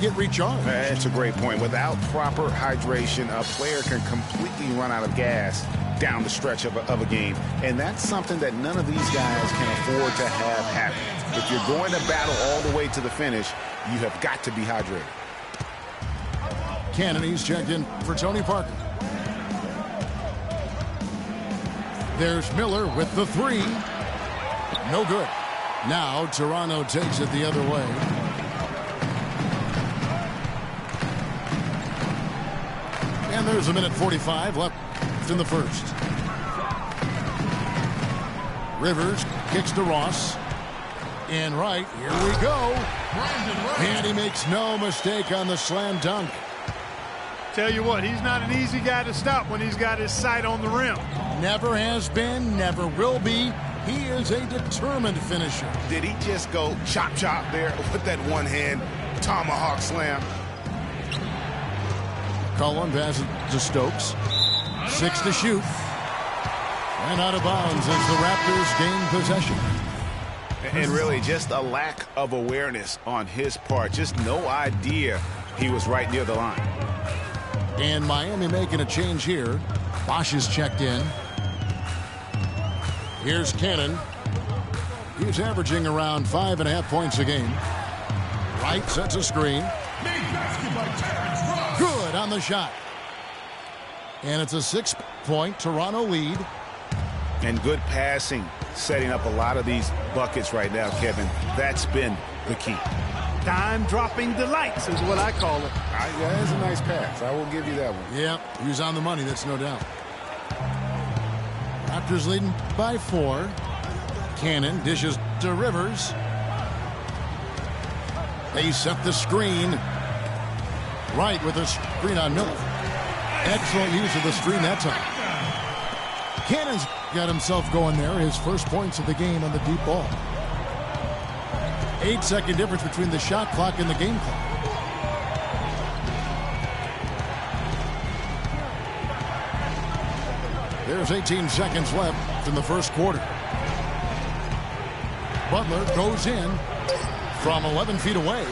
get recharged. That's a great point. Without proper hydration, a player can completely run out of gas down the stretch of a game. And that's something that none of these guys can afford to have happen. If you're going to battle all the way to the finish, you have got to be hydrated. Kennedy's checked in for Tony Parker. There's Miller with the three. No good. Now Toronto takes it the other way. And there's a minute 45 left in the first. Rivers kicks to Ross. And right, here we go. And he makes no mistake on the slam dunk. Tell you what, he's not an easy guy to stop when he's got his sight on the rim. Never has been, never will be. He is a determined finisher. Did he just go chop there with that one hand tomahawk slam? Cullen passes to Stokes. 6 to shoot. And out of bounds as the Raptors gain possession. And really just a lack of awareness on his part. Just no idea he was right near the line. And Miami making a change here. Bosch is checked in. Here's Cannon. He's averaging around 5.5 points a game. Wright sets a screen. Good on the shot. And it's a 6-point Toronto lead. And good passing, setting up a lot of these buckets right now, Kevin. That's been the key. Time-dropping delights is what I call it. That is a nice pass. I will give you that one. Yeah, he was on the money, that's no doubt. Raptors leading by 4. Cannon dishes to Rivers. They set the screen. Right with the screen on Miller. Excellent use of the screen that time. Cannon's got himself going there. His first points of the game on the deep ball. 8-second difference between the shot clock and the game clock. There's 18 seconds left in the first quarter. Butler goes in from 11 feet away.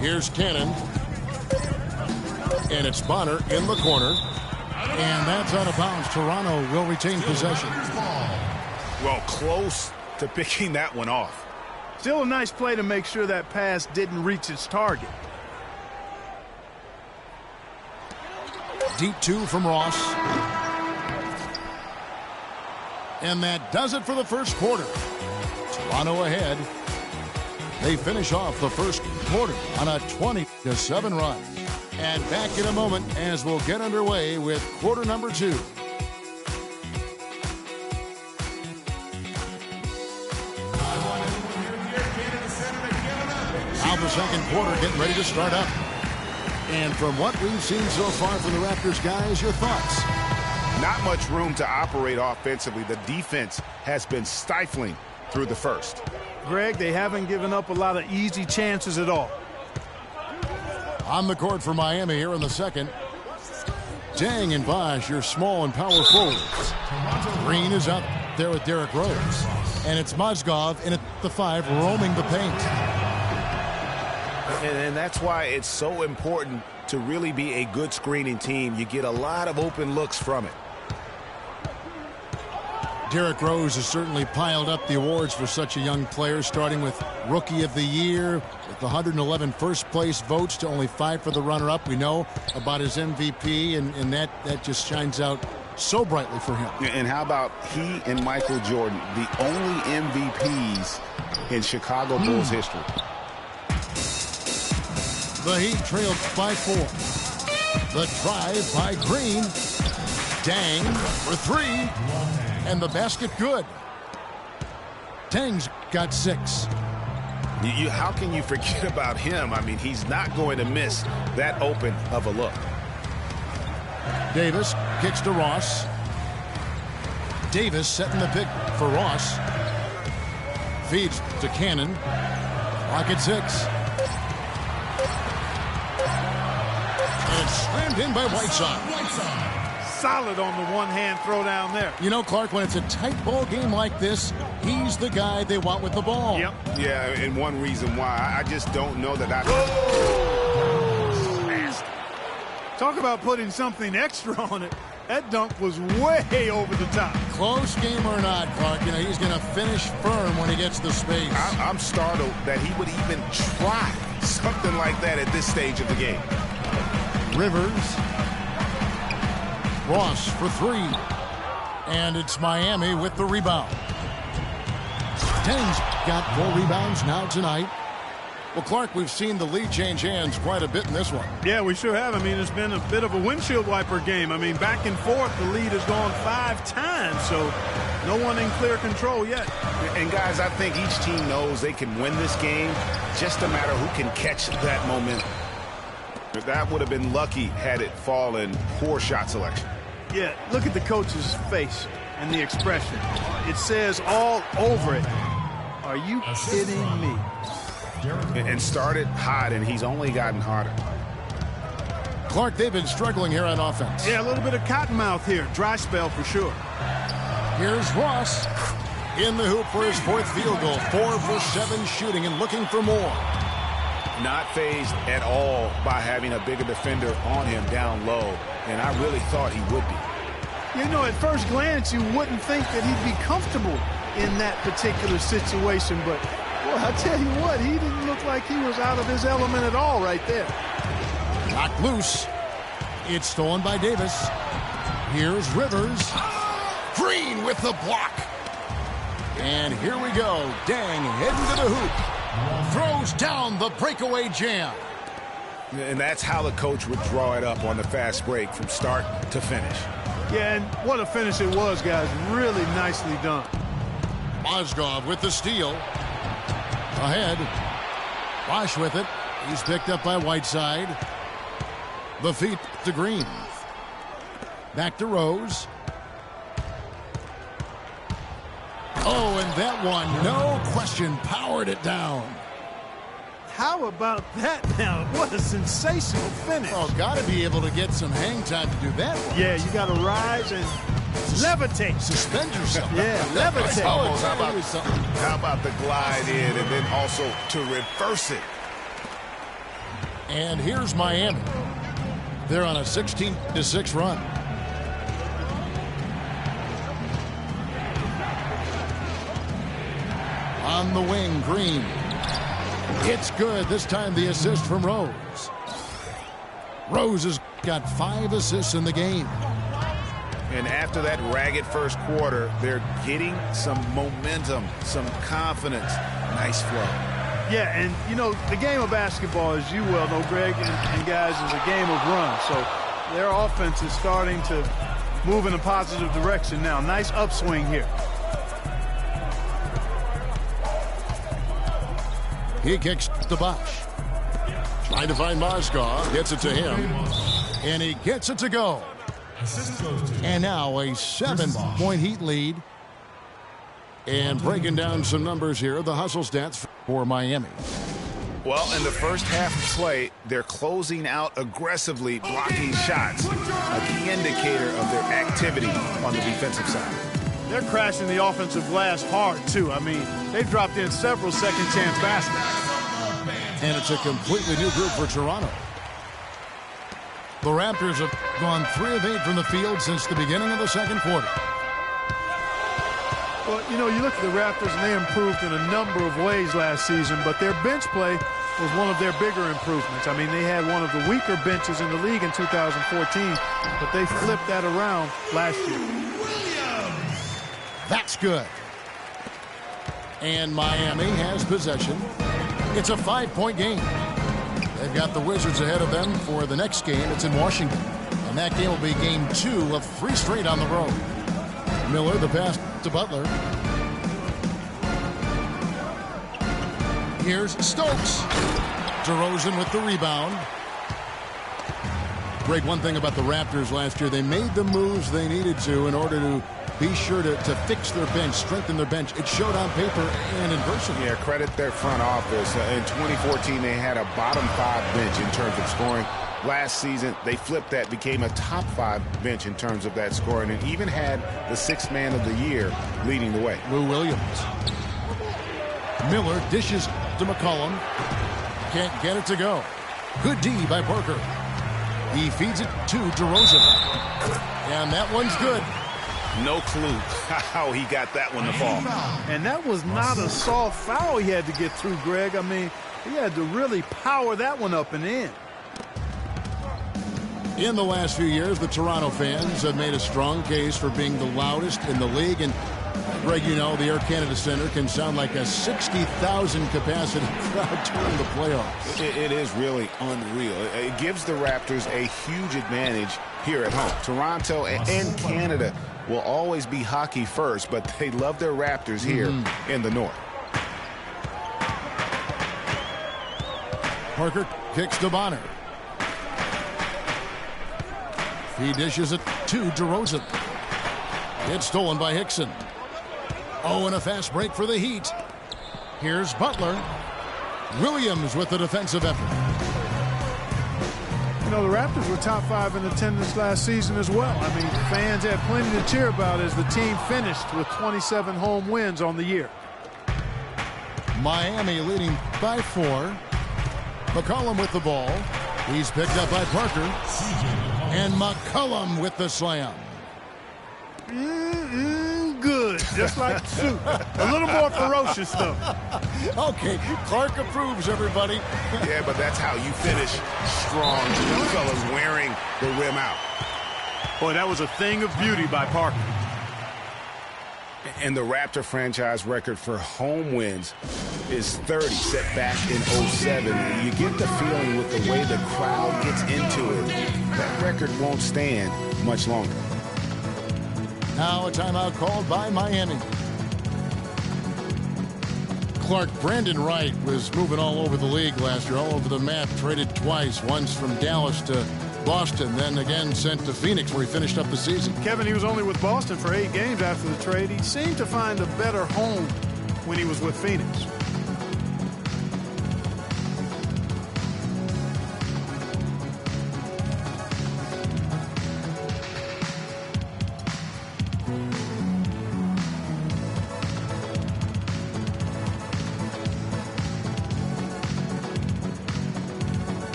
Here's Cannon. And it's Bonner in the corner. And that's out of bounds. Toronto will retain possession. Well, close to picking that one off. Still a nice play to make sure that pass didn't reach its target. Deep 2 from Ross. And that does it for the first quarter. Toronto ahead. They finish off the first quarter on a 20-7 run. And back in a moment as we'll get underway with quarter number 2. Now the second quarter getting ready to start up. And from what we've seen so far from the Raptors, guys, your thoughts? Not much room to operate offensively. The defense has been stifling through the first. Greg, they haven't given up a lot of easy chances at all. On the court for Miami here in the second. Dang and Bosch, your small and power forwards. Green is out there with Derrick Rose. And it's Mozgov in at the 5, roaming the paint. And that's why it's so important to really be a good screening team. You get a lot of open looks from it. Derrick Rose has certainly piled up the awards for such a young player, starting with Rookie of the Year, with 111 first-place votes to only 5 for the runner-up. We know about his MVP, and that just shines out so brightly for him. And how about he and Michael Jordan, the only MVPs in Chicago Bulls history? The Heat trailed by 4. The drive by Green. Dang for 3. And the basket good. Tang's got 6. How can you forget about him? I mean, he's not going to miss that open of a look. Davis kicks to Ross. Davis setting the pick for Ross. Feeds to Cannon. Clock at 6. And slammed in by Whiteside. Solid on the one-hand throw down there. You know, Clark, when it's a tight ball game like this, he he's the guy they want with the ball. Yep. Yeah, and one reason why, I just don't know that Talk about putting something extra on it. That dunk was way over the top. Close game or not, Clark, you know, he's going to finish firm when he gets the space. I'm startled that he would even try something like that at this stage of the game. Rivers. Ross for three. And it's Miami with the rebound. Tenning's got 4 rebounds now tonight. Well, Clark, we've seen the lead change hands quite a bit in this one. Yeah, we sure have. I mean, it's been a bit of a windshield wiper game. I mean, back and forth, the lead has gone 5 times, so no one in clear control yet. And, guys, I think each team knows they can win this game, just a matter who can catch that momentum. That would have been lucky had it fallen. Poor shot selection. Yeah, look at the coach's face and the expression. It says all over it, "Are you kidding me?" And started hot, and he's only gotten harder. Clark, they've been struggling here on offense. Yeah, a little bit of cottonmouth here. Dry spell for sure. Here's Ross in the hoop for his 4th field goal. 4 for 7 shooting and looking for more. Not fazed at all by having a bigger defender on him down low, and I really thought he would be. You know, at first glance, you wouldn't think that he'd be comfortable in that particular situation, but well, I tell you what, he didn't look like he was out of his element at all right there. Knocked loose. It's stolen by Davis. Here's Rivers. Green with the block. And here we go. Dang heading to the hoop. Throws down the breakaway jam. And that's how the coach would draw it up on the fast break from start to finish. Yeah, and what a finish it was, guys. Really nicely done. Mozgov with the steal. Ahead. Bosch with it. He's picked up by Whiteside. The feet to Green. Back to Rose. Oh, and that one, no question, powered it down. How about that now? What a sensational finish. Oh, got to be able to get some hang time to do that one. Yeah, you got to rise and levitate. Suspend yourself. Yeah, levitate. How about the glide in and then also to reverse it? And here's Miami. They're on a 16-6 run. On the wing, Green. It's good. This time the assist from Rose. Rose has got 5 assists in the game. And after that ragged first quarter, they're getting some momentum, some confidence. Nice flow. Yeah, and, you know, the game of basketball, as you well know, Greg, and guys, is a game of runs. So their offense is starting to move in a positive direction now. Nice upswing here. He kicks to Bosch. Trying to find Mozgov. Gets it to him. And he gets it to go. And now a 7-point Heat lead. And breaking down some numbers here, the hustle stats for Miami. Well, in the first half of play, they're closing out aggressively, blocking shots. A key indicator of their activity on the defensive side. They're crashing the offensive glass hard, too. I mean, they've dropped in several second-chance baskets. And it's a completely new group for Toronto. The Raptors have gone 3 of 8 from the field since the beginning of the second quarter. Well, you know, you look at the Raptors, and they improved in a number of ways last season, but their bench play was one of their bigger improvements. I mean, they had one of the weaker benches in the league in 2014, but they flipped that around last year. That's good. And Miami has possession. It's a 5-point game. They've got the Wizards ahead of them for the next game. It's in Washington. And that game will be game 2 of 3 straight on the road. Miller, the pass to Butler. Here's Stokes. DeRozan with the rebound. Greg, one thing about the Raptors last year, they made the moves they needed to in order to be sure to fix their bench, strengthen their bench. It showed on paper and in person. Yeah, credit their front office. In 2014, they had a bottom 5 bench in terms of scoring. Last season, they flipped that, became a top 5 bench in terms of that scoring, and even had the 6th man of the year leading the way. Lou Williams. Miller dishes to McCollum. Can't get it to go. Good D by Parker. He feeds it to DeRozan. And that one's good. No clue how he got that one to fall. And that was not a soft foul he had to get through, Greg. I mean, he had to really power that one up and in. In the last few years, the Toronto fans have made a strong case for being the loudest in the league. And, Greg, you know, the Air Canada Center can sound like a 60,000 capacity crowd during the playoffs. It is really unreal. It gives the Raptors a huge advantage here at home. Toronto and Canada will always be hockey first, but they love their Raptors here in the North. Parker kicks to Bonner. He dishes it to DeRozan. It's stolen by Hickson. Oh, and a fast break for the Heat. Here's Butler. Williams with the defensive effort. You know, the Raptors were top 5 in attendance last season as well. I mean, fans had plenty to cheer about as the team finished with 27 home wins on the year. Miami leading by 4. McCollum with the ball. He's picked up by Parker. And McCollum with the slam. Good. Just like soup. A little more ferocious, though. Okay, Clark approves, everybody. Yeah, but that's how you finish strong. Young fellas wearing the rim out. Boy, that was a thing of beauty by Parker. And the Raptor franchise record for home wins is 30, set back in 07. You get the feeling with the way the crowd gets into it, that record won't stand much longer. Now a timeout called by Miami. Clark, Brandon Wright was moving all over the league last year, all over the map, traded twice, once from Dallas to Boston, then again sent to Phoenix where he finished up the season. Kevin, he was only with Boston for 8 games after the trade. He seemed to find a better home when he was with Phoenix.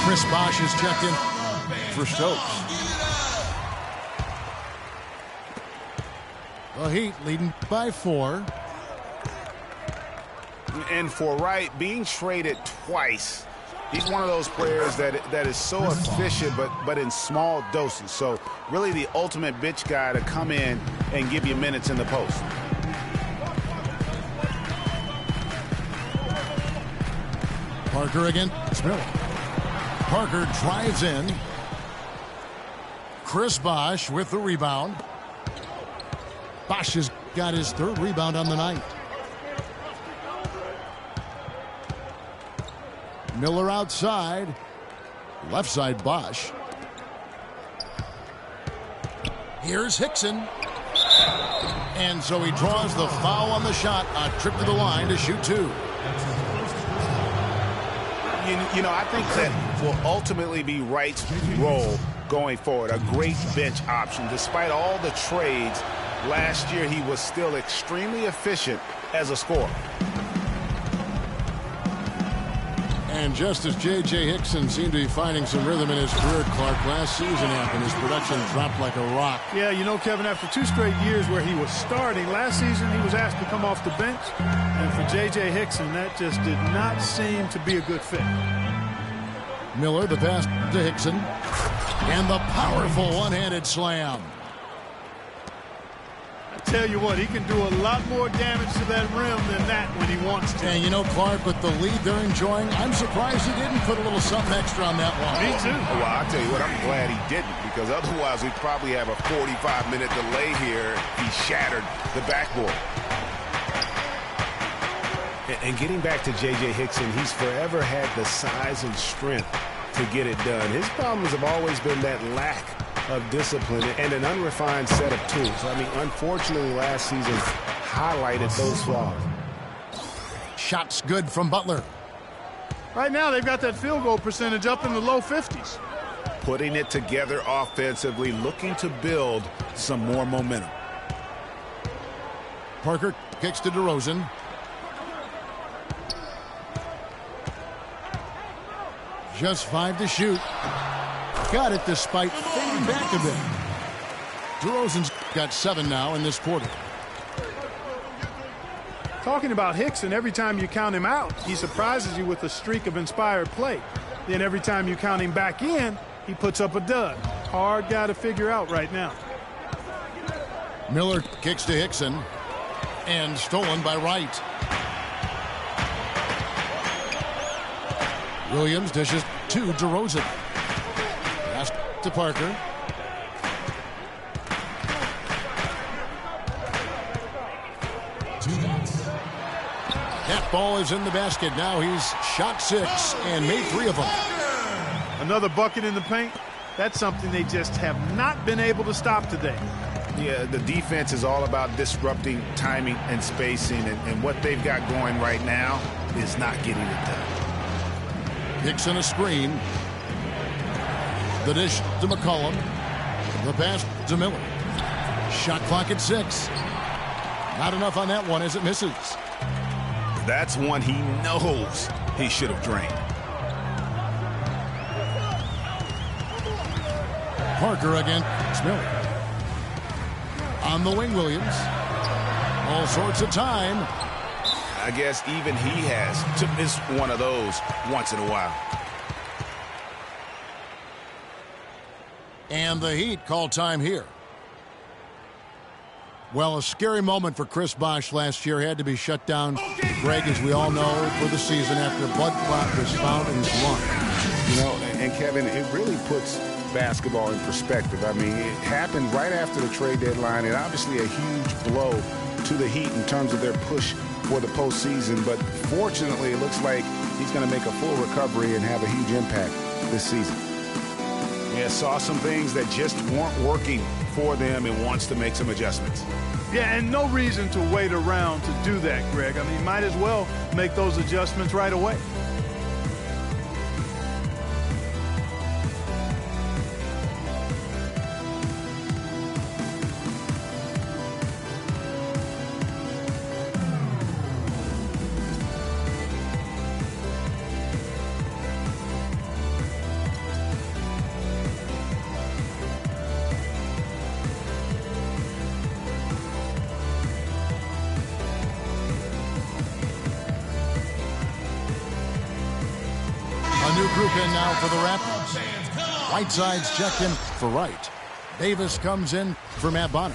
Chris Bosh is checked in for Stokes. The Heat leading by 4. And for Wright, being traded twice, he's one of those players that is so efficient, but in small doses. So really the ultimate bench guy to come in and give you minutes in the post. Parker again. Miller. Parker drives in. Chris Bosh with the rebound. Bosh has got his 3rd rebound on the night. Miller outside. Left side Bosh. Here's Hickson. And so he draws the foul on the shot. A trip to the line to shoot 2. You know, I think that will ultimately be Wright's role going forward. A great bench option. Despite all the trades, last year he was still extremely efficient as a scorer. And just as J.J. Hickson seemed to be finding some rhythm in his career, Clark, last season happened. His production dropped like a rock. Yeah, you know, Kevin, after 2 straight years where he was starting, last season he was asked to come off the bench. And for J.J. Hickson, that just did not seem to be a good fit. Miller, the pass to Hickson. And the powerful one-handed slam. Tell you what, he can do a lot more damage to that rim than that when he wants to. And you know, Clark, with the lead they're enjoying, I'm surprised he didn't put a little something extra on that one. Me too. Well, I'll tell you what, I'm glad he didn't, because otherwise we'd probably have a 45-minute delay here. He shattered the backboard. And getting back to J.J. Hickson, he's forever had the size and strength to get it done. His problems have always been that lack of discipline and an unrefined set of tools. I mean, unfortunately, last season, highlighted those flaws. Shots good from Butler. Right now, they've got that field goal percentage up in the low 50s. Putting it together offensively, looking to build some more momentum. Parker kicks to DeRozan. Just 5 to shoot. Got it despite fading back a bit. DeRozan's got 7 now in this quarter. Talking about Hickson, every time you count him out, he surprises you with a streak of inspired play. Then every time you count him back in, he puts up a dud. Hard guy to figure out right now. Miller kicks to Hickson. And stolen by Wright. Williams dishes to DeRozan. Pass to Parker. That ball is in the basket. Now he's shot 6 and made 3 of them. Another bucket in the paint. That's something they just have not been able to stop today. Yeah, the defense is all about disrupting timing and spacing, and what they've got going right now is not getting it done. Hickson a screen. The dish to McCollum. The pass to Miller. Shot clock at 6. Not enough on that one as it misses. That's one he knows he should have drained. Parker against Miller. On the wing, Williams. All sorts of time. I guess even he has to miss one of those once in a while. And the Heat call time here. Well, a scary moment for Chris Bosh last year. Had to be shut down, Greg, as we all know, for the season after a blood clot was found in his lung. You know, and Kevin, it really puts basketball in perspective. I mean, it happened right after the trade deadline, and obviously a huge blow to the Heat in terms of their push for the postseason. But fortunately, it looks like he's going to make a full recovery and have a huge impact this season. Yeah, saw some things that just weren't working for them and wants to make some adjustments. Yeah, and no reason to wait around to do that, Greg. I mean, might as well make those adjustments right away. New group in now for the Raptors. Whiteside's checked in for Wright. Davis comes in for Matt Bonner.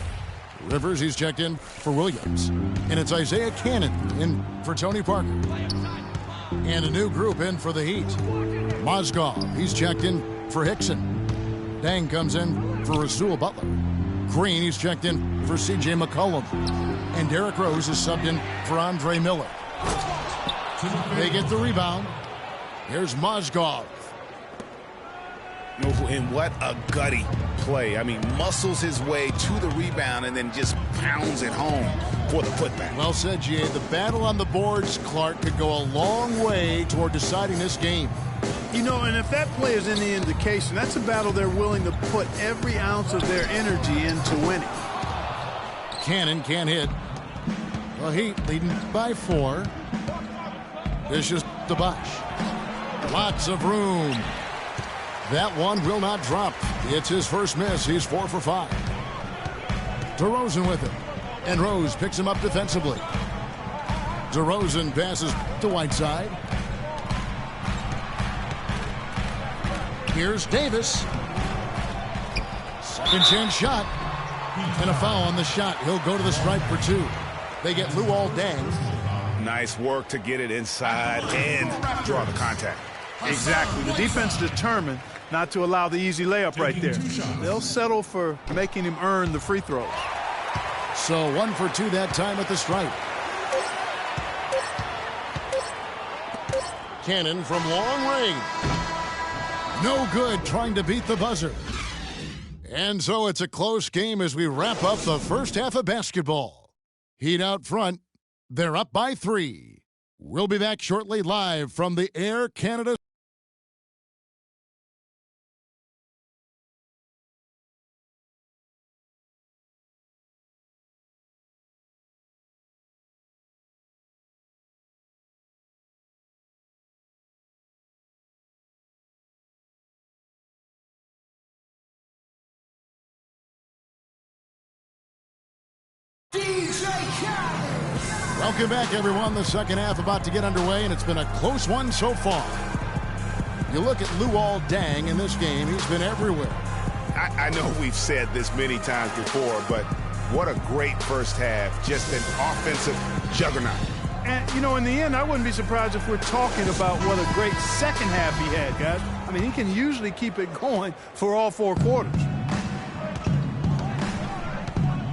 Rivers, he's checked in for Williams. And it's Isaiah Cannon in for Tony Parker. And a new group in for the Heat. Mozgov, he's checked in for Hickson. Dang comes in for Rasul Butler. Green, he's checked in for C.J. McCollum. And Derrick Rose is subbed in for Andre Miller. They get the rebound. Here's Mozgov. And what a gutty play. I mean, muscles his way to the rebound and then just pounds it home for the putback. Well said, G.A. The battle on the boards, Clark, could go a long way toward deciding this game. You know, and if that play is any indication, that's a battle they're willing to put every ounce of their energy into winning. Cannon can't hit. The Heat leading by 4. This is the Bosh. Lots of room. That one will not drop. It's his first miss. He's 4 for 5. DeRozan with it. And Rose picks him up defensively. DeRozan passes to Whiteside. Here's Davis. Second chance shot. And a foul on the shot. He'll go to the stripe for 2. They get Luol Deng. Nice work to get it inside and draw the contact. Exactly. The defense determined not to allow the easy layup right there. They'll settle for making him earn the free throws. So 1 for 2 that time at the stripe. Cannon from long range. No good trying to beat the buzzer. And so it's a close game as we wrap up the first half of basketball. Heat out front. They're up by 3. We'll be back shortly live from the Air Canada. Welcome back, everyone. The second half about to get underway, and it's been a close one so far. You look at Luol Deng in this game, he's been everywhere. I know we've said this many times before, but what a great first half. Just an offensive juggernaut. And, you know, in the end, I wouldn't be surprised if we're talking about what a great second half he had, guys. I mean, he can usually keep it going for all 4 quarters.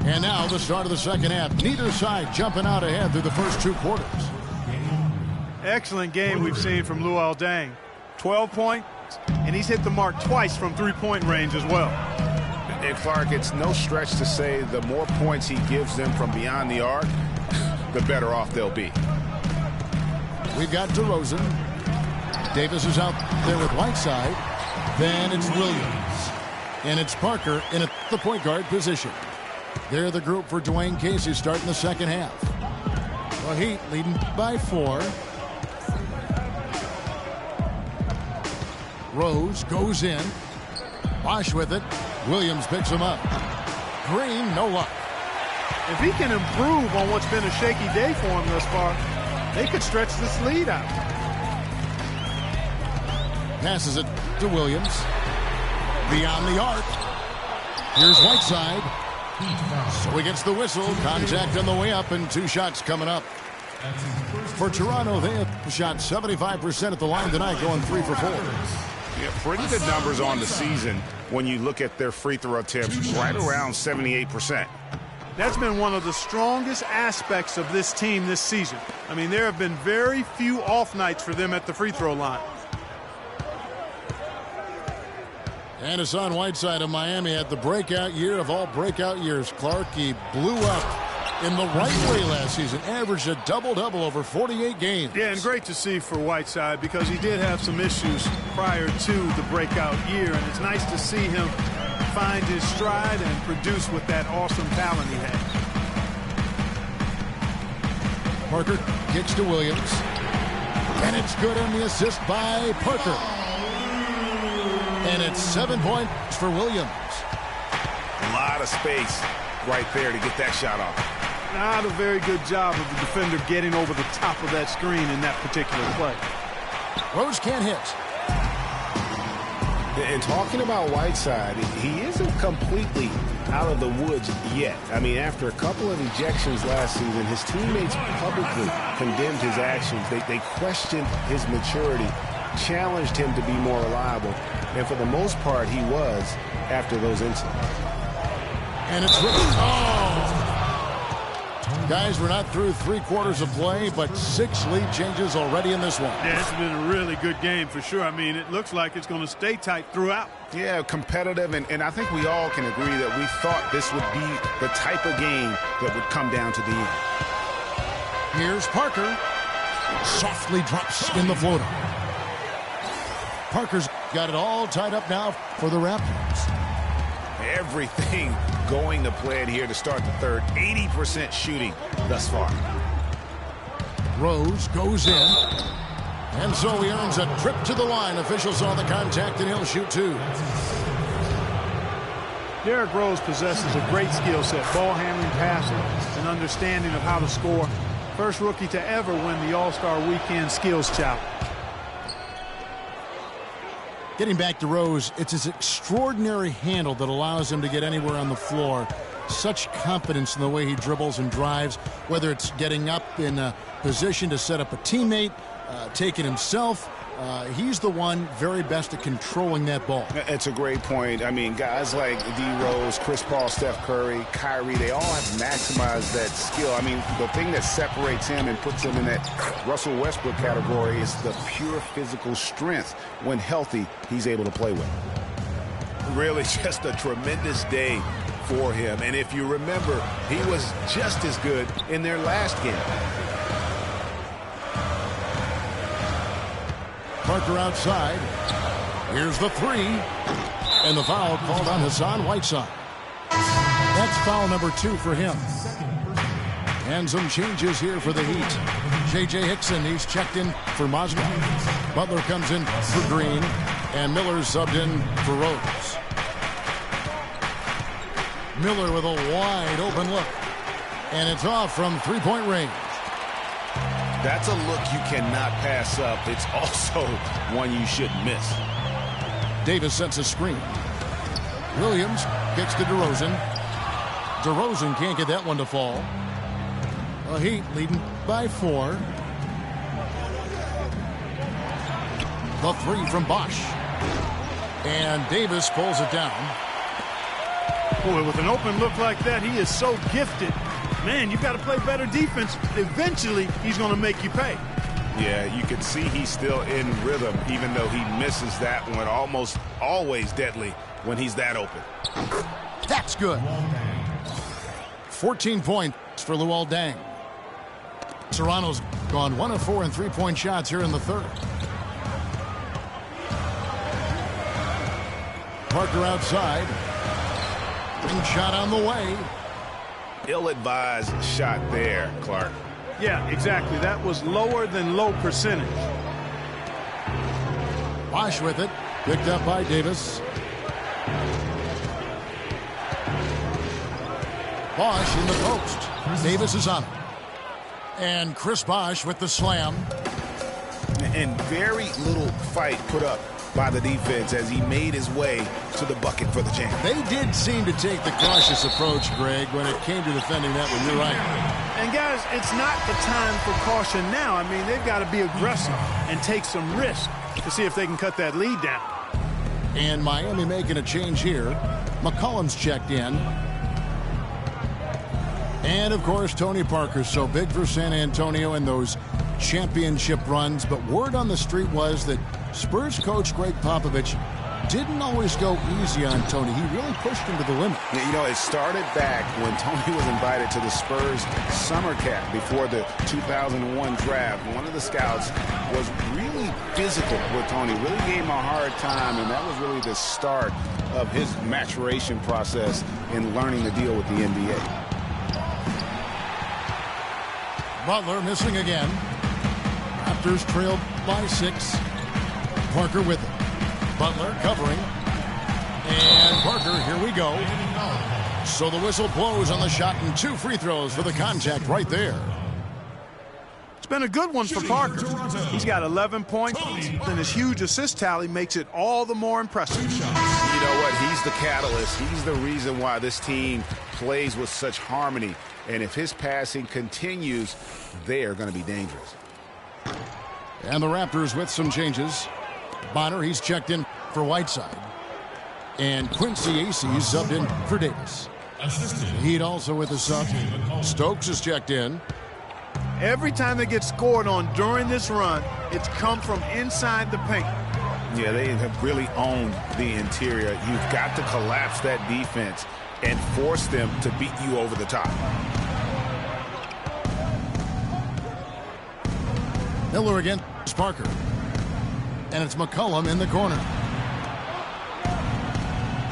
And now the start of the second half. Neither side jumping out ahead through the first 2 quarters. Excellent game we've seen from Luol Deng. 12 points, and he's hit the mark twice from 3-point range as well. And Clark, it's no stretch to say the more points he gives them from beyond the arc, the better off they'll be. We've got DeRozan. Davis is out there with Whiteside. Then it's Williams. And it's Parker in the point guard position. They're the group for Dwayne Casey starting the second half. The Heat leading by 4. Rose goes in. Bosch with it. Williams picks him up. Green, no luck. If he can improve on what's been a shaky day for him thus far, they could stretch this lead out. Passes it to Williams. Beyond the arc. Here's Whiteside. So he gets the whistle. Contact on the way up, and 2 shots coming up. For Toronto, they have shot 75% at the line tonight, going 3 for 4. Yeah, pretty good numbers on the season when you look at their free throw attempts, right around 78%. That's been one of the strongest aspects of this team this season. I mean, there have been very few off nights for them at the free throw line. And Hassan Whiteside of Miami had the breakout year of all breakout years. Clark, he blew up in the right way last season. Averaged a double-double over 48 games. Yeah, and great to see for Whiteside because he did have some issues prior to the breakout year. And it's nice to see him find his stride and produce with that awesome talent he had. Parker kicks to Williams. And it's good on the assist by Parker. And it's 7 points for Williams. A lot of space right there to get that shot off. Not a very good job of the defender getting over the top of that screen in that particular play. Rose can't hit. And talking about Whiteside, he isn't completely out of the woods yet. I mean, after a couple of ejections last season, his teammates publicly condemned his actions. They questioned his maturity, challenged him to be more reliable, and for the most part, he was after those incidents. And it's oh! Guys, we're not through 3 quarters of play, but 6 lead changes already in this one. Yeah, it's been a really good game for sure. I mean, it looks like it's going to stay tight throughout. Yeah, competitive, and I think we all can agree that we thought this would be the type of game that would come down to the end. Here's Parker. Softly drops in the floater. Parker's got it all tied up now for the Raptors. Everything going to plan here to start the third. 80% shooting thus far. Rose goes in. And so he earns a trip to the line. Officials saw the contact, and he'll shoot 2. Derrick Rose possesses a great skill set. Ball handling, passing, and understanding of how to score. First rookie to ever win the All-Star Weekend Skills Challenge. Getting back to Rose, it's his extraordinary handle that allows him to get anywhere on the floor. Such confidence in the way he dribbles and drives, whether it's getting up in a position to set up a teammate, taking himself. He's the one very best at controlling that ball. It's a great point. I mean, guys like D. Rose, Chris Paul, Steph Curry, Kyrie, they all have maximized that skill. I mean, the thing that separates him and puts him in that Russell Westbrook category is the pure physical strength. When healthy, he's able to play with. Really just a tremendous day for him. And if you remember, he was just as good in their last game. Parker outside. Here's the three. And the foul called on Hassan Whiteside. That's foul number 2 for him. And some changes here for the Heat. J.J. Hickson, he's checked in for Mosman. Butler comes in for Green. And Miller subbed in for Rose. Miller with a wide open look. And it's off from three-point range. That's a look you cannot pass up. It's also one you shouldn't miss. Davis sets a screen. Williams kicks to DeRozan. DeRozan can't get that one to fall. The Heat leading by 4. The three from Bosch. And Davis pulls it down. Boy, with an open look like that, he is so gifted. Man, you got to play better defense. Eventually, he's going to make you pay. Yeah, you can see he's still in rhythm, even though he misses that one. Almost always deadly when he's that open. That's good. 14 points for Luol Deng. Serrano's gone 1 of 4 in three-point shots here in the third. Parker outside. Ring shot on the way. Ill-advised shot there, Clark. Yeah, exactly. That was lower than low percentage. Bosch with it. Picked up by Davis. Bosch in the post. Davis is on it. And Chris Bosch with the slam. And very little fight put up by the defense as he made his way to the bucket for the jam. They did seem to take the cautious approach, Greg, when it came to defending that one. You're right. And, guys, it's not the time for caution now. I mean, they've got to be aggressive and take some risk to see if they can cut that lead down. And Miami making a change here. McCollum's checked in. And, of course, Tony Parker, so big for San Antonio in those championship runs. But word on the street was that Spurs coach Greg Popovich didn't always go easy on Tony. He really pushed him to the limit. Yeah, you know, it started back when Tony was invited to the Spurs summer camp before the 2001 draft. One of the scouts was really physical with Tony, really gave him a hard time, and that was really the start of his maturation process in learning to deal with the NBA. Butler missing again. Raptors trailed by 6. Parker with it. Butler covering. And Parker, here we go. So the whistle blows on the shot and 2 free throws for the contact right there. It's been a good one for Parker. He's got 11 points, and his huge assist tally makes it all the more impressive. You know what? He's the catalyst. He's the reason why this team plays with such harmony. And if his passing continues, they are going to be dangerous. And the Raptors with some changes. Bonner, he's checked in for Whiteside. And Quincy Acey's subbed in for Davis. Heat also with a sub. Stokes is checked in. Every time they get scored on during this run, it's come from inside the paint. Yeah, they have really owned the interior. You've got to collapse that defense and force them to beat you over the top. Miller against Parker. And it's McCollum in the corner.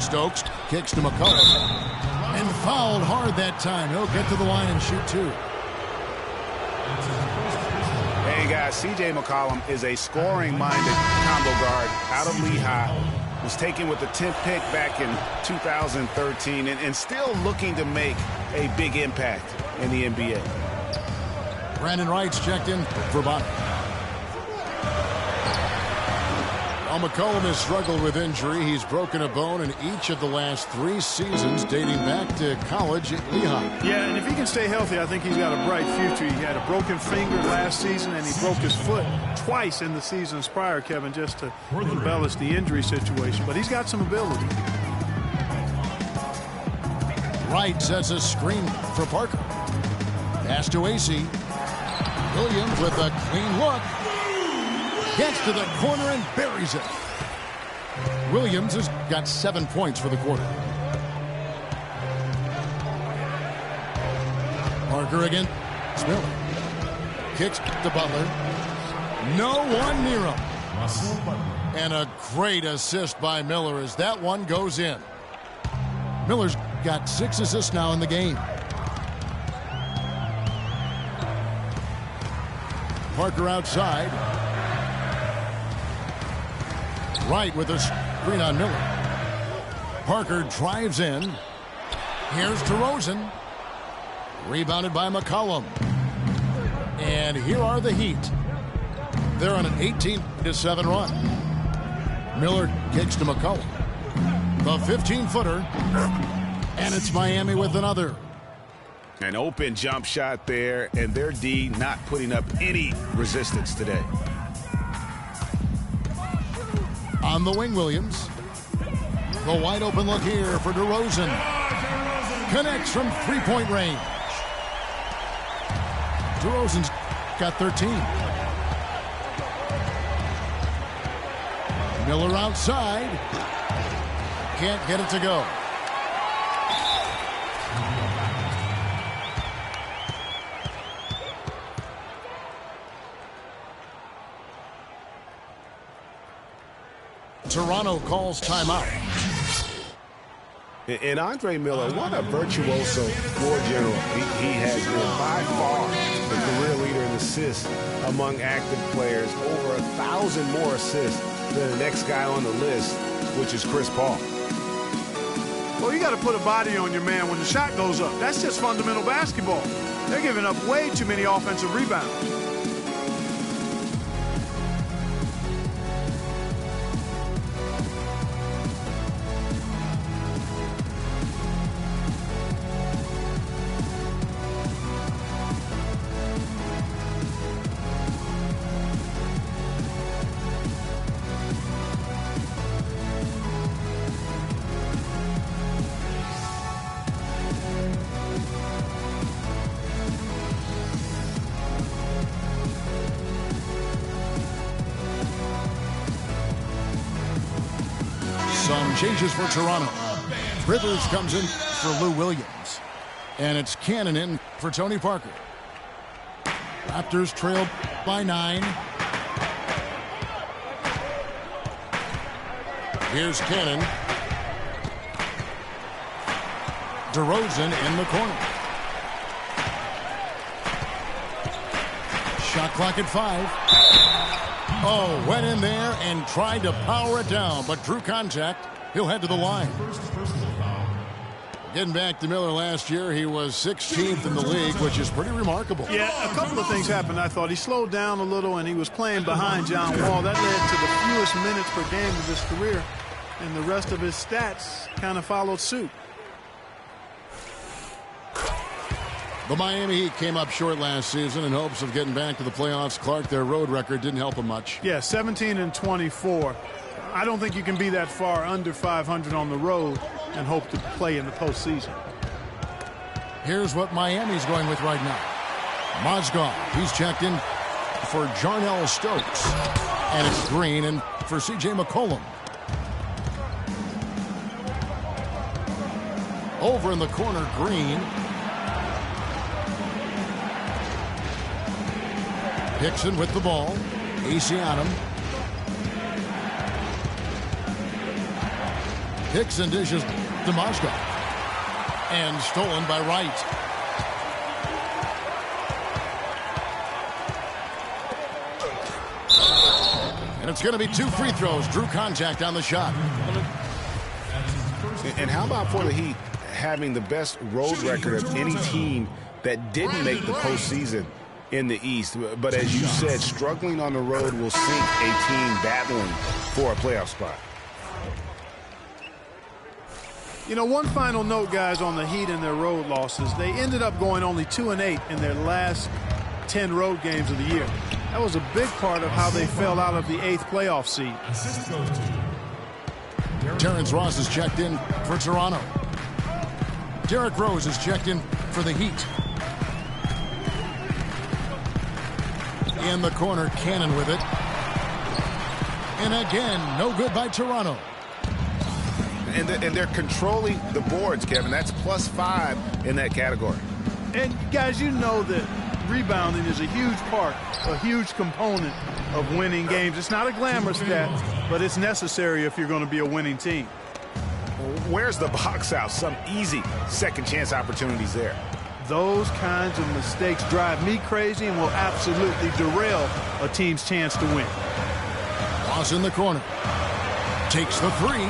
Stokes kicks to McCollum. And fouled hard that time. He'll get to the line and shoot 2. Hey, guys, C.J. McCollum is a scoring-minded combo guard out of Lehigh. Was taken with the 10th pick back in 2013 and still looking to make a big impact in the NBA. Brandon Wright's checked in for Bonner. While McCollum has struggled with injury, he's broken a bone in each of the last 3 seasons dating back to college at Lehigh. Yeah, and if he can stay healthy, I think he's got a bright future. He had a broken finger last season, and he broke his foot twice in the seasons prior, Kevin, just to embellish the injury situation. But he's got some ability. Wright sets a screen for Parker. Pass to AC. Williams with a clean look. Gets to the corner and buries it. Williams has got 7 points for the quarter. Parker against Miller. Kicks to Butler. No one near him. And a great assist by Miller as that one goes in. Miller's got 6 assists now in the game. Parker outside. Wright with a screen on Miller. Parker drives in. Here's DeRozan. Rebounded by McCollum. And here are the Heat. They're on an 18-7 run. Miller kicks to McCollum. The 15-footer. And it's Miami with another. An open jump shot there, and their D not putting up any resistance today. On the wing, Williams. The wide open look here for DeRozan. Connects from three-point range. DeRozan's got 13. Miller outside. Can't get it to go. Toronto calls timeout. And Andre Miller, what a virtuoso floor general he has been. By far the career leader in assists among active players. Over 1,000 more assists than the next guy on the list, which is Chris Paul. Well, you got to put a body on your man when the shot goes up. That's just fundamental basketball. They're giving up way too many offensive rebounds. Some changes for Toronto. Rivers comes in for Lou Williams. And it's Cannon in for Tony Parker. Raptors trail by 9. Here's Cannon. DeRozan in the corner. Shot clock at 5. Oh, went in there and tried to power it down, but drew contact. He'll head to the line. Getting back to Miller last year, he was 16th in the league, which is pretty remarkable. Yeah, a couple of things happened. I thought he slowed down a little, and he was playing behind John Wall. That led to the fewest minutes per game of his career, and the rest of his stats kind of followed suit. The Miami Heat came up short last season in hopes of getting back to the playoffs. Clark, their road record didn't help them much. Yeah, 17-24. I don't think you can be that far under 500 on the road and hope to play in the postseason. Here's what Miami's going with right now. Mozgov, he's checked in for Jarnell Stokes. And it's Green and for C.J. McCollum. Over in the corner, Green. Hickson with the ball. AC on him. Hickson dishes to Mozgov. And stolen by Wright. And it's going to be 2 free throws. Drew contact on the shot. And how about for the Heat having the best road record of any team that didn't make the postseason in the East? But as you said, struggling on the road will sink a team battling for a playoff spot. You know, one final note, guys, on the Heat and their road losses. They ended up going only 2-8 in their last 10 road games of the year. That was a big part of how they fell out of the 8th playoff seed. Terrence Ross is checked in for Toronto. Derrick Rose is checked in for the Heat. In the corner, Cannon with it. And again, no good by Toronto. And they're controlling the boards, Kevin. That's +5 in that category. And guys, you know that rebounding is a huge part, a huge component of winning games. It's not a glamorous stat, but it's necessary if you're going to be a winning team. Where's the box out? Some easy second chance opportunities there. Those kinds of mistakes drive me crazy and will absolutely derail a team's chance to win. Ross in the corner. Takes the three.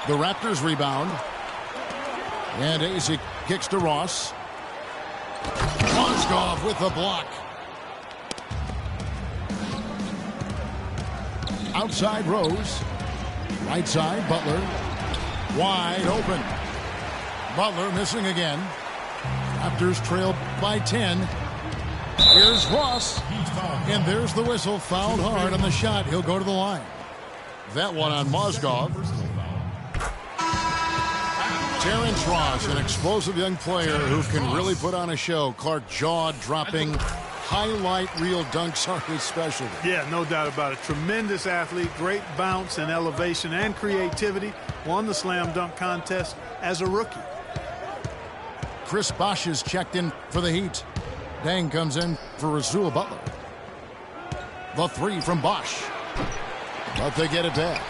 The Raptors rebound. And Azy kicks to Ross. Mozgov with the block. Outside Rose. Right side, Butler. Wide open. Butler missing again. Raptors trailed by 10. Here's Ross. And there's the whistle. Fouled hard on the shot. He'll go to the line. That one on Mozgov. Terrence Ross, an explosive young player who can really put on a show. Clark, jaw-dropping, highlight reel dunks are his specialty. Yeah, no doubt about it. Tremendous athlete, great bounce and elevation and creativity. Won the slam dunk contest as a rookie. Chris Bosh is checked in for the Heat. Dang comes in for Rasul Butler. The three from Bosh. But they get it back.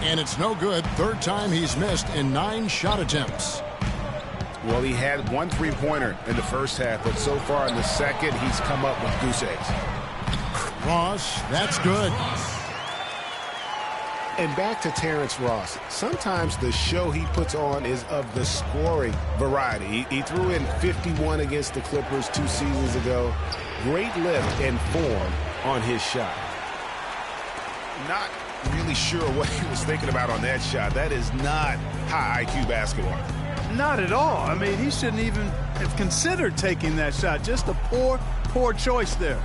And it's no good. Third time he's missed in 9 shot attempts. Well, he had 1 3-pointer in the first half, but so far in the second, he's come up with goose eggs. Ross, that's good. And back to Terrence Ross. Sometimes the show he puts on is of the scoring variety. He threw in 51 against the Clippers 2 seasons ago. Great lift and form on his shot. Not really sure what he was thinking about on that shot. That is not high IQ basketball. Not at all. I mean, he shouldn't even have considered taking that shot. Just a poor choice there.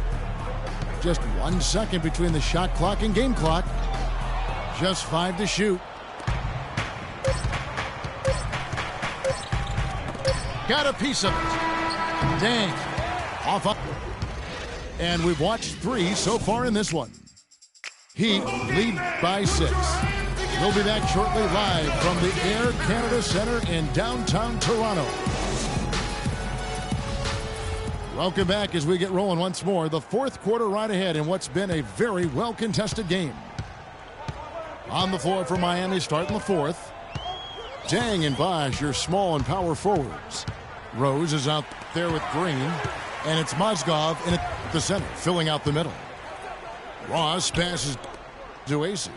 Just 1 second between the shot clock and game clock. Just 5 to shoot. Got a piece of it. Dang. Off up. And we've watched 3 so far in this one. Heat lead by 6. We'll be back shortly live from the Air Canada Centre in downtown Toronto. Welcome back as we get rolling once more. The fourth quarter right ahead in what's been a very well-contested game. On the floor for Miami starting the fourth. Dang and Bosh, your small and power forwards. Rose is out there with Green. And it's Mozgov in at the center, filling out the middle. Ross passes to Azy.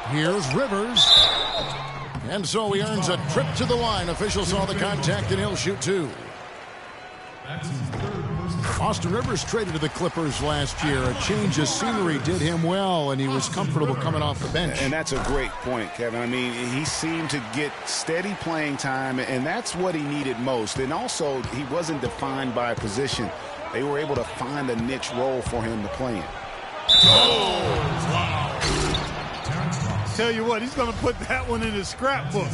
Here's Rivers. And so he earns a trip to the line. Officials saw the contact and he'll shoot 2. Austin Rivers traded to the Clippers last year. A change of scenery did him well, and he was comfortable coming off the bench. And that's a great point, Kevin. I mean, he seemed to get steady playing time, and that's what he needed most. And also, he wasn't defined by position. They were able to find a niche role for him to play in. Tell you what, he's going to put that one in his scrapbook.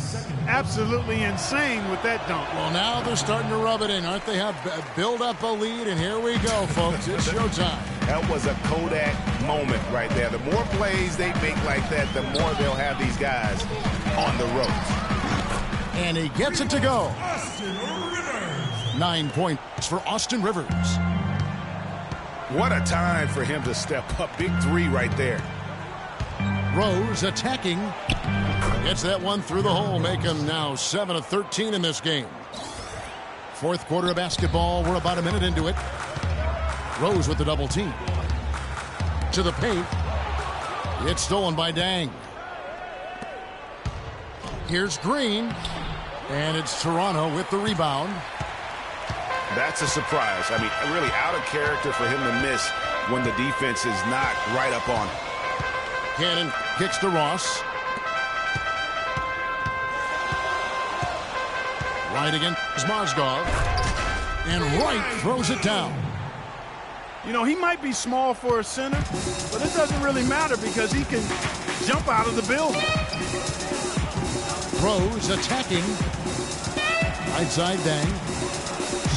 Absolutely insane with that dunk. Well, now they're starting to rub it in, aren't they? Have build up a lead, and here we go, folks. It's showtime. That was a Kodak moment right there. The more plays they make like that, the more they'll have these guys on the ropes. And he gets it to go. 9 points for Austin Rivers. What a time for him to step up. Big 3 right there. Rose attacking. Gets that one through the hole. Make him now 7 of 13 in this game. Fourth quarter of basketball. We're about a minute into it. Rose with the double team. To the paint. It's stolen by Dang. Here's Green. And it's Toronto with the rebound. That's a surprise. I mean, really out of character for him to miss when the defense is not right up on him. Cannon kicks to Ross. Right against Mozgov. And Wright throws it down. You know, he might be small for a center, but it doesn't really matter because he can jump out of the building. Rose attacking. Right side Dang.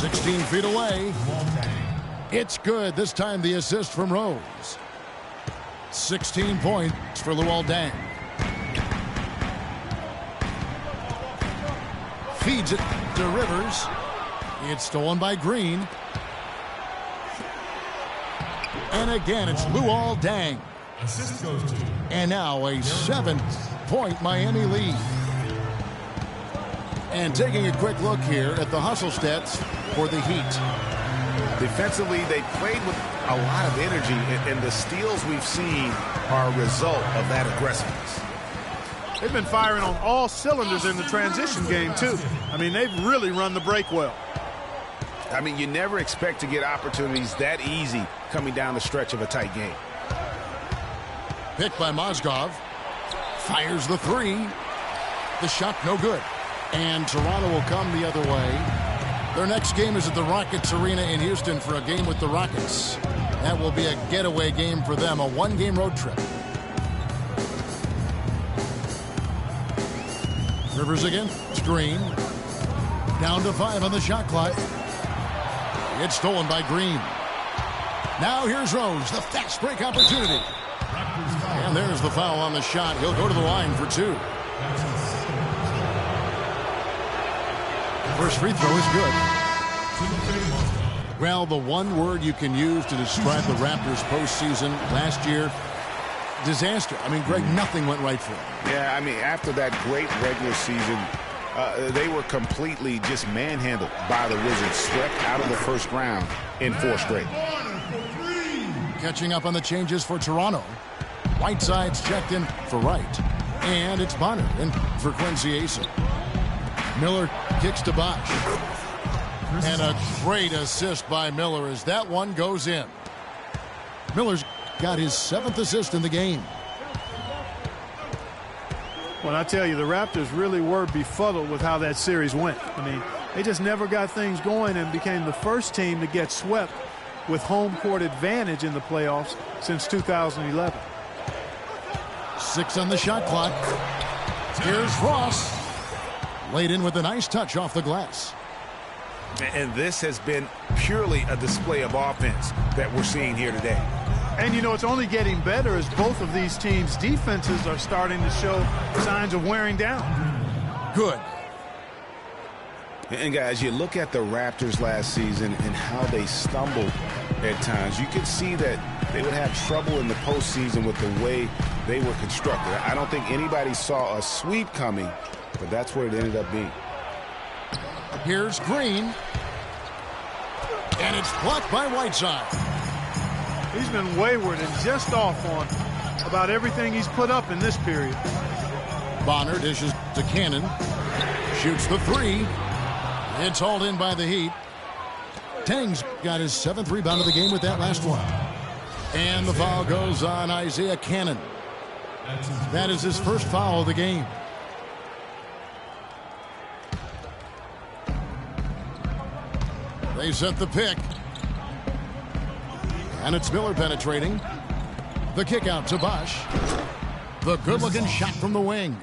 16 feet away. It's good. This time the assist from Rose. 16 points for Luol Deng. feeds it to Rivers. It's stolen by Green. And again, it's Luol Deng. Assist goes to. And now a 7-point Miami lead. And taking a quick look here at the hustle stats for the Heat. Defensively, they played with a lot of energy, and the steals we've seen are a result of that aggressiveness. They've been firing on all cylinders in the transition game, too. I mean, they've really run the break well. I mean, you never expect to get opportunities that easy coming down the stretch of a tight game. Picked by Mozgov. Fires the three. The shot no good. And Toronto will come the other way. Their next game is at the Rockets Arena in Houston for a game with the Rockets. That will be a getaway game for them, a one-game road trip. Rivers again. It's Green. Down to 5 on the shot clock. It's stolen by Green. Now here's Rose, the fast break opportunity. And there's the foul on the shot. He'll go to the line for 2. First free throw is good. Well, the one word you can use to describe the Raptors postseason last year, disaster. I mean, Greg, nothing went right for them. Yeah, I mean, after that great regular season, they were completely just manhandled by the Wizards, swept out of the first round in 4 straight. Catching up on the changes for Toronto. Whiteside's checked in for Wright. And it's Bonner in for Quincy Asen. Miller kicks to Bosch. And a great assist by Miller as that one goes in. Miller's got his 7th assist in the game. Well, I tell you, the Raptors really were befuddled with how that series went. I mean, they just never got things going and became the first team to get swept with home court advantage in the playoffs since 2011. 6 on the shot clock. Here's Ross. Laid in with a nice touch off the glass. And this has been purely a display of offense that we're seeing here today. And, you know, it's only getting better as both of these teams' defenses are starting to show signs of wearing down. Good. And, guys, you look at the Raptors last season and how they stumbled at times. You could see that they would have trouble in the postseason with the way they were constructed. I don't think anybody saw a sweep coming, but that's what it ended up being. Here's Green. And it's blocked by Whiteside. He's been wayward and just off on about everything he's put up in this period. Bonner dishes to Cannon. Shoots the 3. It's hauled in by the Heat. Tang's got his 7th rebound of the game with that last one. And the foul goes on Isaiah Cannon. That is his first foul of the game. They set the pick. And it's Miller penetrating. The kick out to Bosch. The good-looking shot from the wing.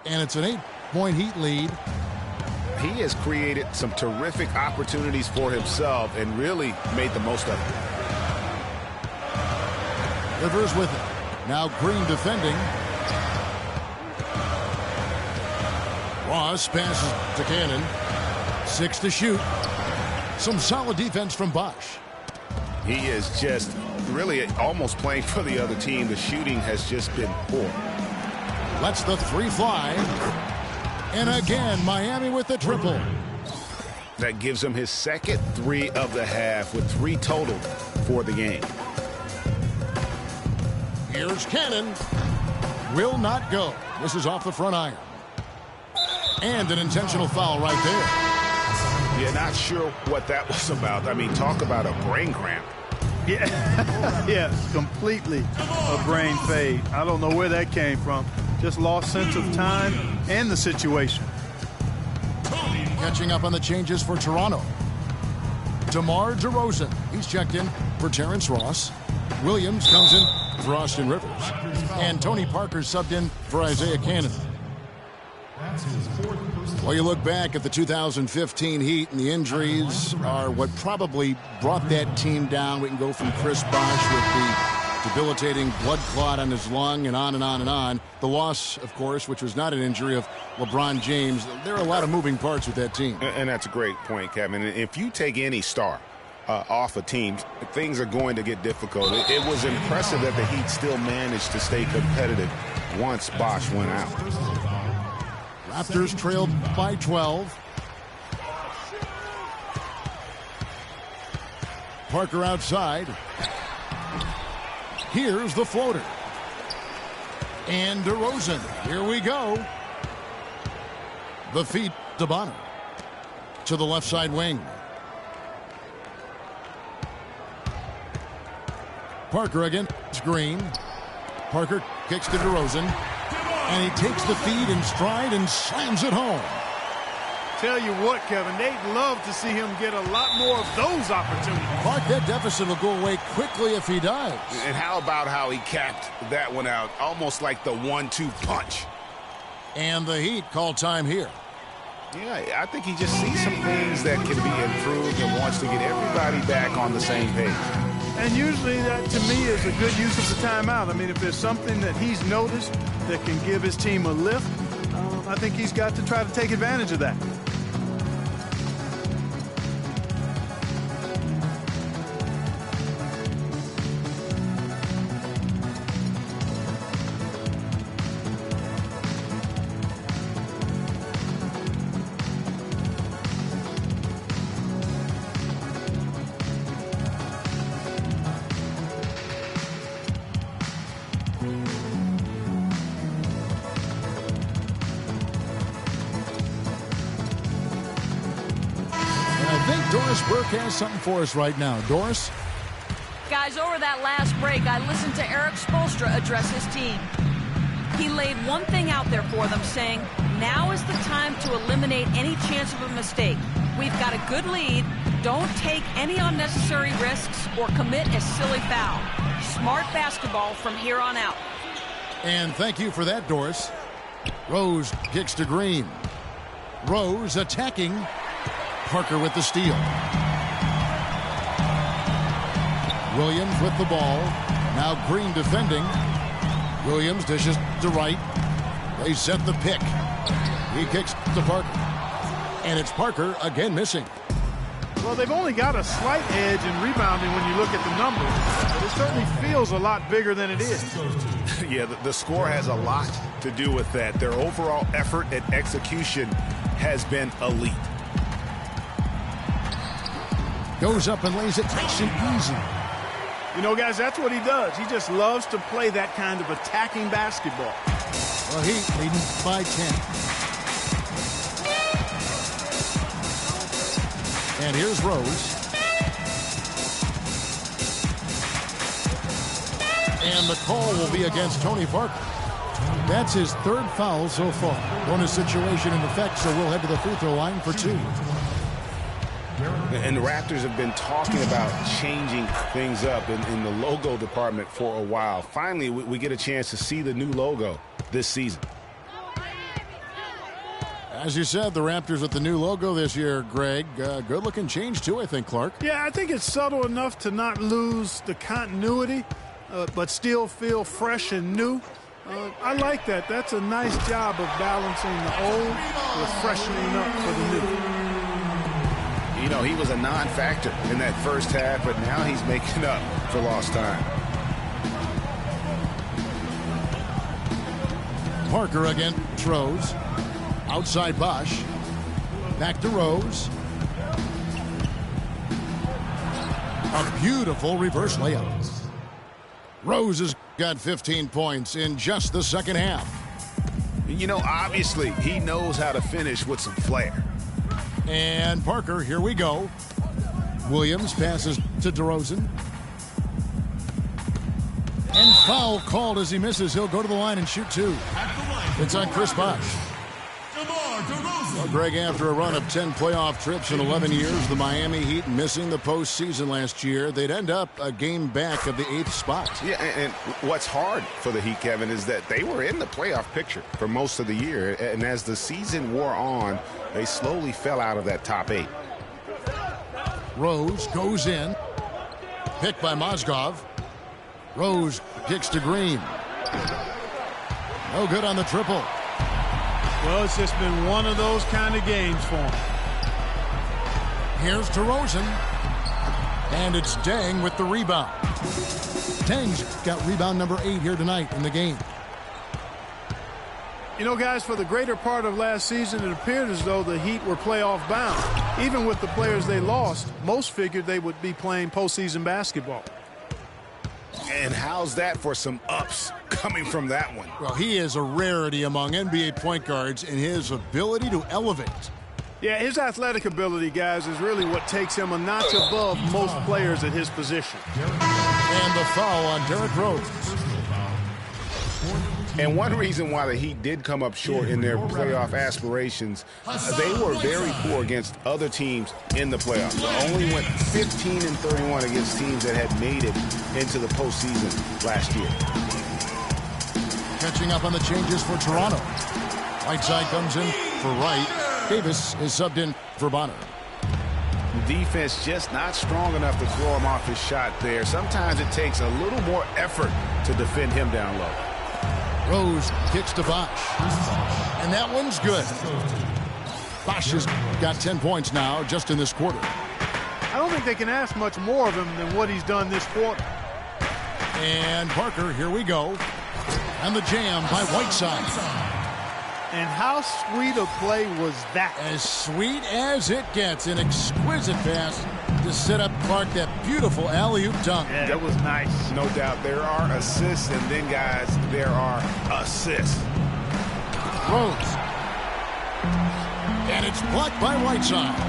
And it's an 8-point Heat lead. He has created some terrific opportunities for himself and really made the most of it. Rivers with it. Now Green defending. Ross passes to Cannon. 6 to shoot. Some solid defense from Bosch. He is just really almost playing for the other team. The shooting has just been poor. Lets the 3 fly. And again, Miami with the triple. That gives him his 2nd 3 of the half with 3 total for the game. Here's Cannon. Will not go. This is off the front iron. And an intentional foul right there. Yeah, not sure what that was about. I mean, talk about a brain cramp. Yeah, yes, completely a brain fade. I don't know where that came from. Just lost sense of time and the situation. Catching up on the changes for Toronto. DeMar DeRozan. He's checked in for Terrence Ross. Williams comes in for Austin Rivers. And Tony Parker subbed in for Isaiah Cannon. Well, you look back at the 2015 Heat, and the injuries are what probably brought that team down. We can go from Chris Bosh with the debilitating blood clot on his lung, and on and on and on. The loss, of course, which was not an injury, of LeBron James. There are a lot of moving parts with that team. And that's a great point, Kevin. If you take any star off a team, things are going to get difficult. It was impressive that the Heat still managed to stay competitive once Bosh went out. Raptors trailed by 12. Parker outside. Here's the floater. And DeRozan. Here we go. The feed to Bonner. To the left side wing. Parker against Green. Parker kicks to DeRozan. And he takes the feed in stride and slams it home. Tell you what, Kevin, they'd love to see him get a lot more of those opportunities. Clark, that deficit will go away quickly if he does. And how about how he capped that one out, almost like the 1-2 punch. And the Heat call time here. Yeah, I think he just sees some things that can be improved and wants to get everybody back on the same page. And usually that, to me, is a good use of the timeout. I mean, if there's something that he's noticed that can give his team a lift, I think he's got to try to take advantage of that. Doris Burke has something for us right now. Doris? Guys, over that last break, I listened to Eric Spoelstra address his team. He laid one thing out there for them, saying, now is the time to eliminate any chance of a mistake. We've got a good lead. Don't take any unnecessary risks or commit a silly foul. Smart basketball from here on out. And thank you for that, Doris. Rose kicks to Green. Rose attacking. Parker with the steal. Williams with the ball. Now Green defending. Williams dishes to right. They set the pick. He kicks to Parker. And it's Parker again missing. Well, they've only got a slight edge in rebounding when you look at the numbers. But it certainly feels a lot bigger than it is. Yeah, the score has a lot to do with that. Their overall effort and execution has been elite. Goes up and lays it nice and easy. You know, guys, that's what he does. He just loves to play that kind of attacking basketball. Well, Heat leading by 10. And here's Rose. And the call will be against Tony Parker. That's his third foul so far. Bonus situation in effect, so we'll head to the free throw line for two. And the Raptors have been talking about changing things up in the logo department for a while. Finally, we get a chance to see the new logo this season. As you said, the Raptors with the new logo this year, Greg. Good-looking change, too, I think, Clark. Yeah, I think it's subtle enough to not lose the continuity, but still feel fresh and new. I like that. That's a nice job of balancing the old with freshening up for the new. You know, he was a non-factor in that first half, but now he's making up for lost time. Parker against Rose. Outside Bosh. Back to Rose. A beautiful reverse layup. Rose has got 15 points in just the second half. You know, obviously, he knows how to finish with some flair. And Parker, here we go. Williams passes to DeRozan. And foul called as he misses. He'll go to the line and shoot two. It's on Chris Bosh. Well, Greg, after a run of 10 playoff trips in 11 years, the Miami Heat missing the postseason last year, they'd end up a game back of the 8th spot. Yeah, and what's hard for the Heat, Kevin, is that they were in the playoff picture for most of the year. And as the season wore on, they slowly fell out of that top 8. Rose goes in. Picked by Mozgov. Rose kicks to Green. No good on the triple. Well, it's just been one of those kind of games for him. Here's DeRozan. And it's Deng with the rebound. Deng's got rebound number 8 here tonight in the game. You know, guys, for the greater part of last season, it appeared as though the Heat were playoff bound. Even with the players they lost, most figured they would be playing postseason basketball. And how's that for some ups coming from that one? Well, he is a rarity among NBA point guards in his ability to elevate. Yeah, his athletic ability, guys, is really what takes him a notch above most players at his position. And the foul on Derrick Rose. And one reason why the Heat did come up short in their playoff aspirations, they were very poor against other teams in the playoffs. They only went 15-31 against teams that had made it into the postseason last year. Catching up on the changes for Toronto. Whiteside comes in for Wright. Davis is subbed in for Bonner. Defense just not strong enough to throw him off his shot there. Sometimes it takes a little more effort to defend him down low. Rose kicks to Bosch. And that one's good. Bosch has got 10 points now just in this quarter. I don't think they can ask much more of him than what he's done this quarter. And Parker, here we go. And the jam by Whiteside. And how sweet a play was that? As sweet as it gets. An exquisite pass to set up Clark, that beautiful alley-oop dunk. Yeah, that was nice. No doubt. There are assists, and then, guys, there are assists. Rose. And it's blocked by Whiteside.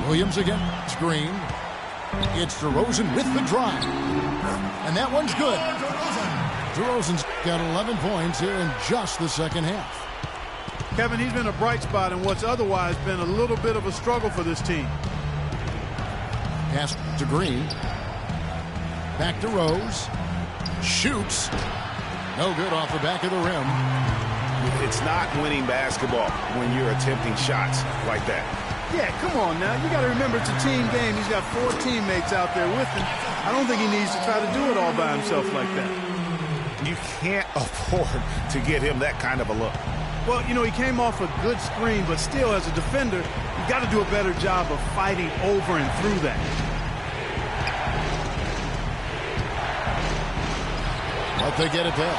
Williams again. Screen. It's DeRozan with the drive. And that one's good. DeRozan's got 11 points here in just the second half. Kevin, he's been a bright spot in what's otherwise been a little bit of a struggle for this team. Pass to Green. Back to Rose. Shoots. No good off the back of the rim. It's not winning basketball when you're attempting shots like that. Yeah, come on now. You got to remember it's a team game. He's got 4 teammates out there with him. I don't think he needs to try to do it all by himself like that. You can't afford to get him that kind of a look. Well, you know, he came off a good screen, but still, as a defender, you got to do a better job of fighting over and through that. But they get it back.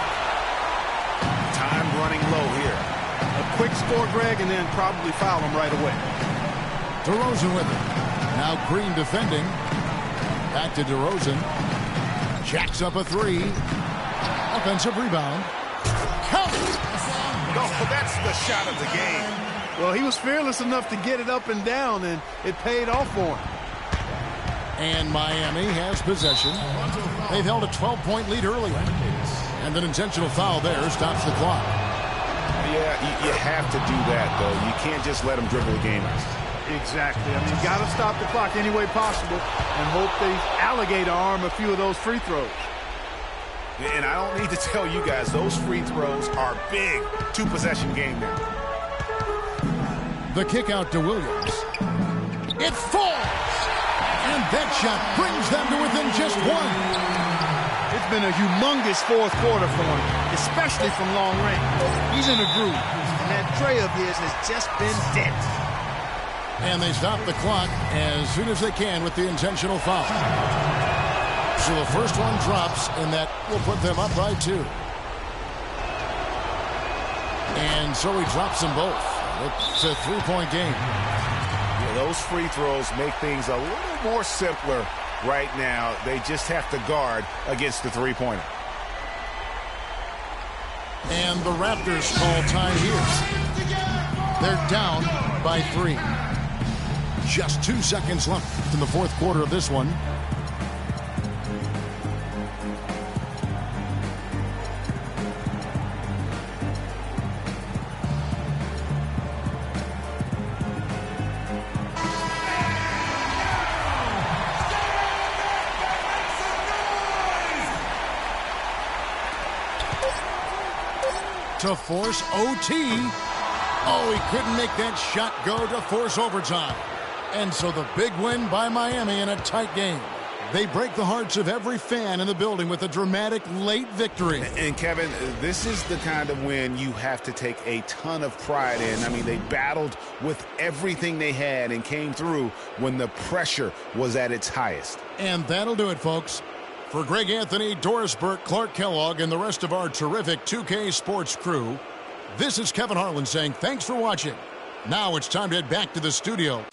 Time running low here. A quick score, Greg, and then probably foul him right away. DeRozan with it. Now Green defending. Back to DeRozan. Jacks up a 3. Offensive rebound. Count it! Oh, that's the shot of the game. Well, he was fearless enough to get it up and down, and it paid off for him. And Miami has possession. They've held a 12-point lead earlier. And an intentional foul there stops the clock. Yeah, you have to do that, though. You can't just let them dribble the game out. Exactly. I mean, you got to stop the clock any way possible and hope they alligator arm a few of those free throws. And I don't need to tell you guys, those free throws are big. 2-possession game now. The kick out to Williams. It falls! And that shot brings them to within just 1. It's been a humongous fourth quarter for him, especially from long range. He's in a groove, and that tray of his has just been dead. And they stop the clock as soon as they can with the intentional foul. So the first one drops, and that will put them up by 2. And so he drops them both. It's a 3-point game. Yeah, those free throws make things a little more simpler right now. They just have to guard against the three-pointer. And the Raptors call time here. They're down by 3. Just 2 seconds left in the fourth quarter of this one. To force OT. Oh, he couldn't make that shot go to force overtime. And so the big win by Miami in a tight game. They break the hearts of every fan in the building with a dramatic late victory. And Kevin, this is the kind of win you have to take a ton of pride in. I mean, they battled with everything they had and came through when the pressure was at its highest. And that'll do it, folks. For Greg Anthony, Doris Burke, Clark Kellogg, and the rest of our terrific 2K Sports crew, this is Kevin Harlan saying thanks for watching. Now it's time to head back to the studio.